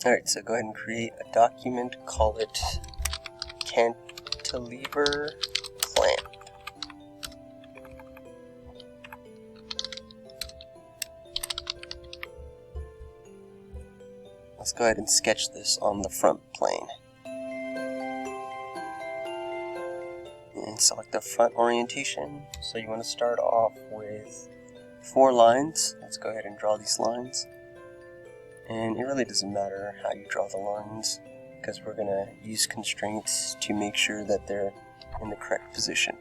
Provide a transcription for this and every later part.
Alright, so go ahead and create a document, call it Cantilever clamp. Let's go ahead and sketch this on the front plane. And select the front orientation. So you want to start off with 4 lines. Let's go ahead and draw these lines. And it really doesn't matter how you draw the lines, because we're going to use constraints to make sure that they're in the correct position.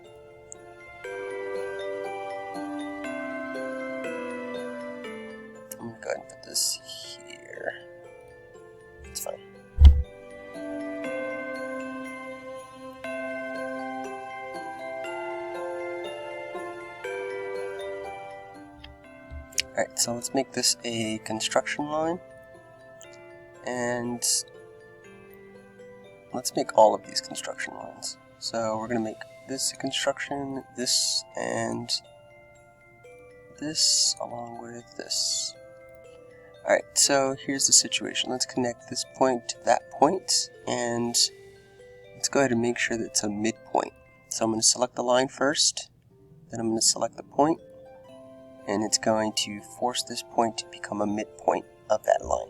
I'm going to go ahead and put this here. It's fine. Alright, so let's make this a construction line. And let's make all of these construction lines. So we're going to make this a construction, this, and this, along with this. Alright, so here's the situation. Let's connect this point to that point, and let's go ahead and make sure that it's a midpoint. So I'm going to select the line first, then I'm going to select the point, and it's going to force this point to become a midpoint of that line.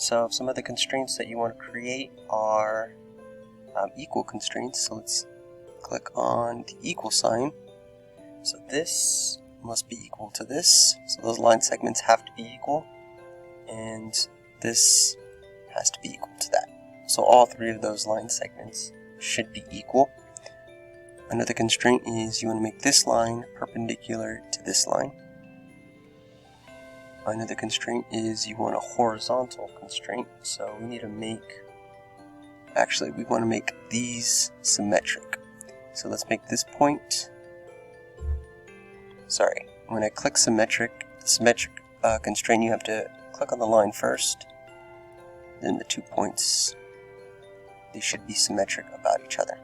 So some of the constraints that you want to create are equal constraints. So let's click on the equal sign. So this must be equal to this. So those line segments have to be equal. And this has to be equal to that. So all 3 of those line segments should be equal. Another constraint is you want to make this line perpendicular to this line. Another constraint is you want a horizontal constraint, so we need to make, actually we want to make these symmetric. So let's make this point, when I click symmetric, the symmetric constraint, you have to click on the line first, then the 2 points, they should be symmetric about each other.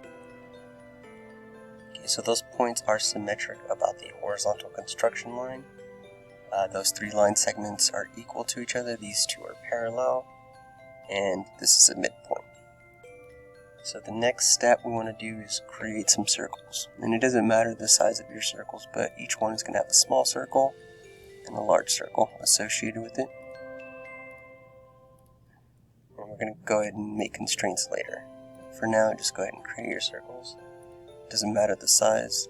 Okay, so those points are symmetric about the horizontal construction line. Those 3 line segments are equal to each other, these 2 are parallel, and this is a midpoint. So the next step we want to do is create some circles. And it doesn't matter the size of your circles, but each one is going to have a small circle and a large circle associated with it. And we're going to go ahead and make constraints later. For now, just go ahead and create your circles. It doesn't matter the size.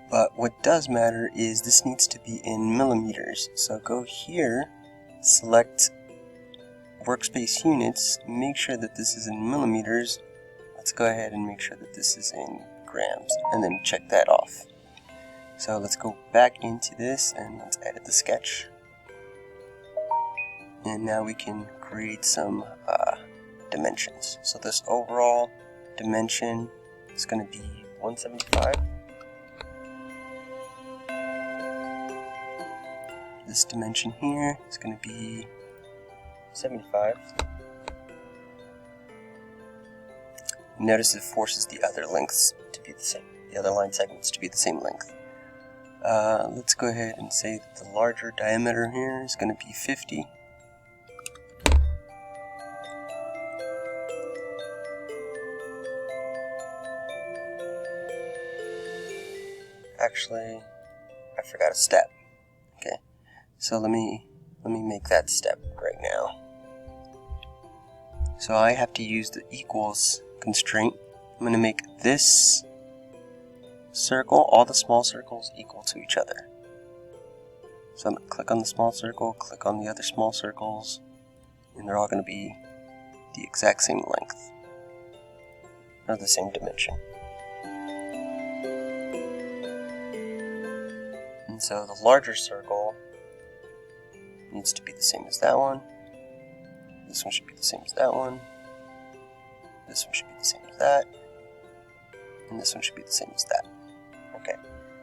But what does matter is this needs to be in millimeters. So go here, select workspace units, make sure that this is in millimeters. Let's go ahead and make sure that this is in grams, and then check that off. So let's go back into this and let's edit the sketch. And now we can create some dimensions. So this overall dimension is going to be 175. This dimension here is going to be 75. Notice it forces the other lengths to be the same, the other line segments to be the same length. Let's go ahead and say that the larger diameter here is going to be 50. Actually, I forgot a step. Okay, so let me make that step right now. So I have to use the equals constraint. I'm going to make this circle, all the small circles, equal to each other. So I'm going to click on the small circle, click on the other small circles, and they're all going to be the exact same length, or the same dimension. And so the larger circle needs to be the same as that one. This one should be the same as that one. This one should be the same as that. And this one should be the same as that. Okay,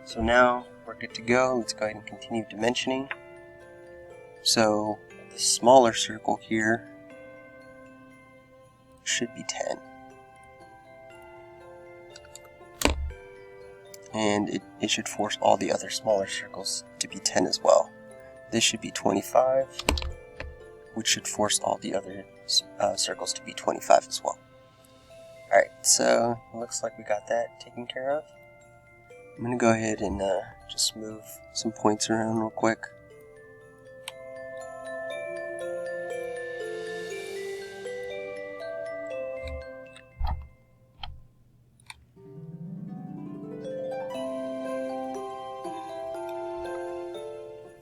so now we're good to go. Let's go ahead and continue dimensioning. So the smaller circle here should be 10. and it should force all the other smaller circles to be 10 as well. This should be 25, which should force all the other circles to be 25 as well. Alright, so it looks like we got that taken care of. I'm going to go ahead and just move some points around real quick.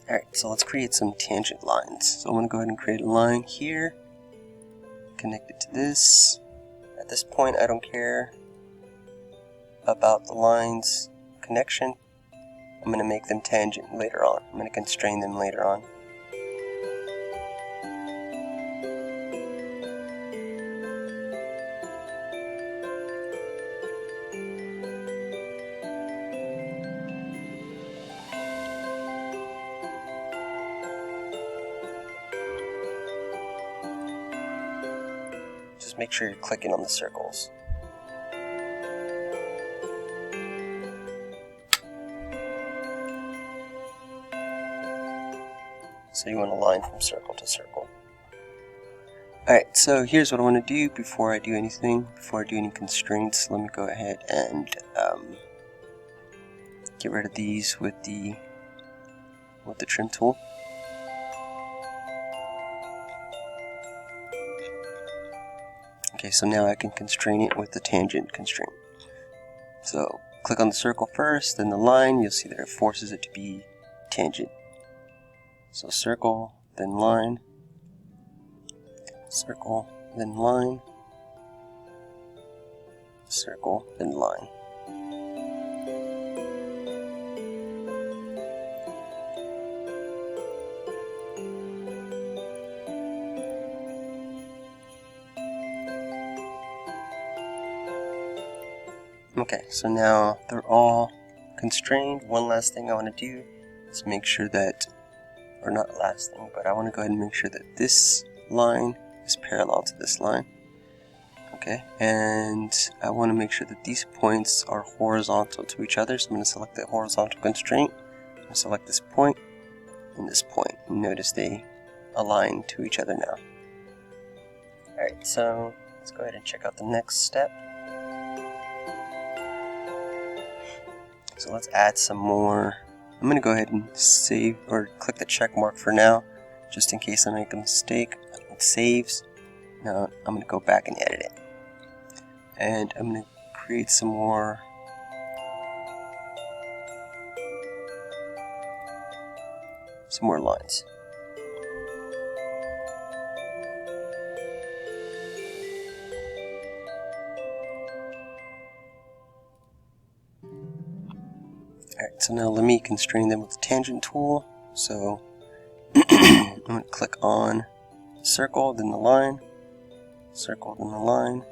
Alright, so let's create some tangent lines. So I'm going to go ahead and create a line here, connect it to this. At this point, I don't care about the lines connection. I'm going to make them tangent later on. I'm going to constrain them later on. Just make sure you're clicking on the circles. So you want to line from circle to circle. Alright, so here's what I want to do before I do anything, before I do any constraints. Let me go ahead and get rid of these with the trim tool. Okay, so now I can constrain it with the tangent constraint. So click on the circle first, then the line. You'll see that it forces it to be tangent. So circle, then line, circle, then line, circle, then line. Okay, so now they're all constrained. One last thing I want to do is make sure that, or not last thing, but I want to go ahead and make sure that this line is parallel to this line. Okay, and I want to make sure that these points are horizontal to each other, so I'm going to select the horizontal constraint. I'm going to select this point and this point. Notice they align to each other now. Alright, so let's go ahead and check out the next step. So let's add some more. I'm going to go ahead and save or click the check mark for now, just in case I make a mistake. It saves. Now I'm going to go back and edit it. And I'm going to create some more lines. Alright, so now let me constrain them with the tangent tool. So I'm going to click on circle, then the line, circle, then the line.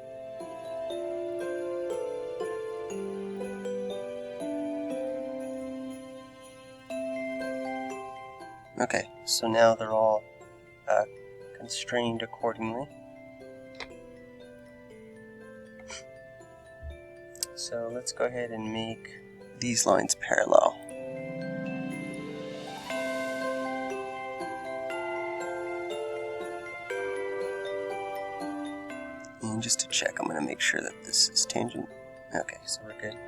Okay, so now they're all constrained accordingly. So let's go ahead and make these lines parallel. And just to check, I'm going to make sure that this is tangent. Okay, so we're good.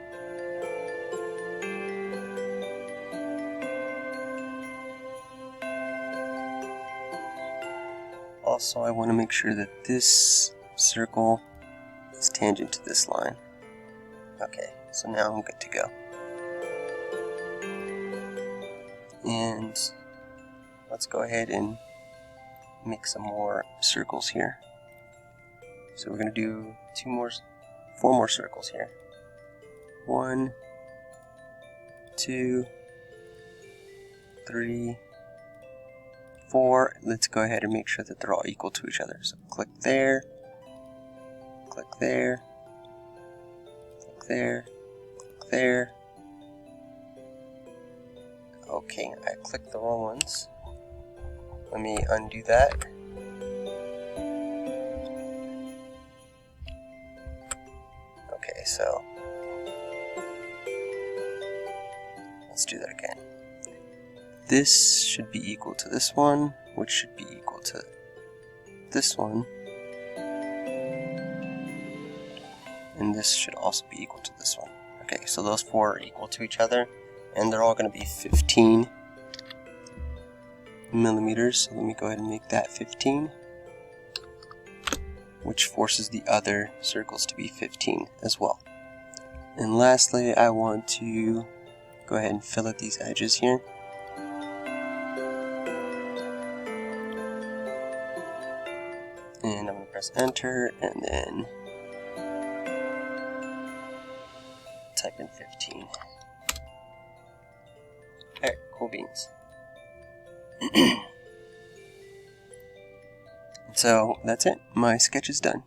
Also, I want to make sure that this circle is tangent to this line. Okay, so now I'm good to go. And let's go ahead and make some more circles here. So we're going to do 4 more circles here. 1, 2, 3, 4. Let's go ahead and make sure that they're all equal to each other. So click there, click there, click there, click there. Okay, I clicked the wrong ones. Let me undo that. Okay, so Let's do that again. This should be equal to this one, which should be equal to this one. And this should also be equal to this one. Okay, so those four are equal to each other, and they're all going to be 15 millimeters. So let me go ahead and make that 15, which forces the other circles to be 15 as well. And lastly, I want to go ahead and fill out these edges here. And I'm going to press enter and then type in 15. Alright, cool beans. So that's it. My sketch is done.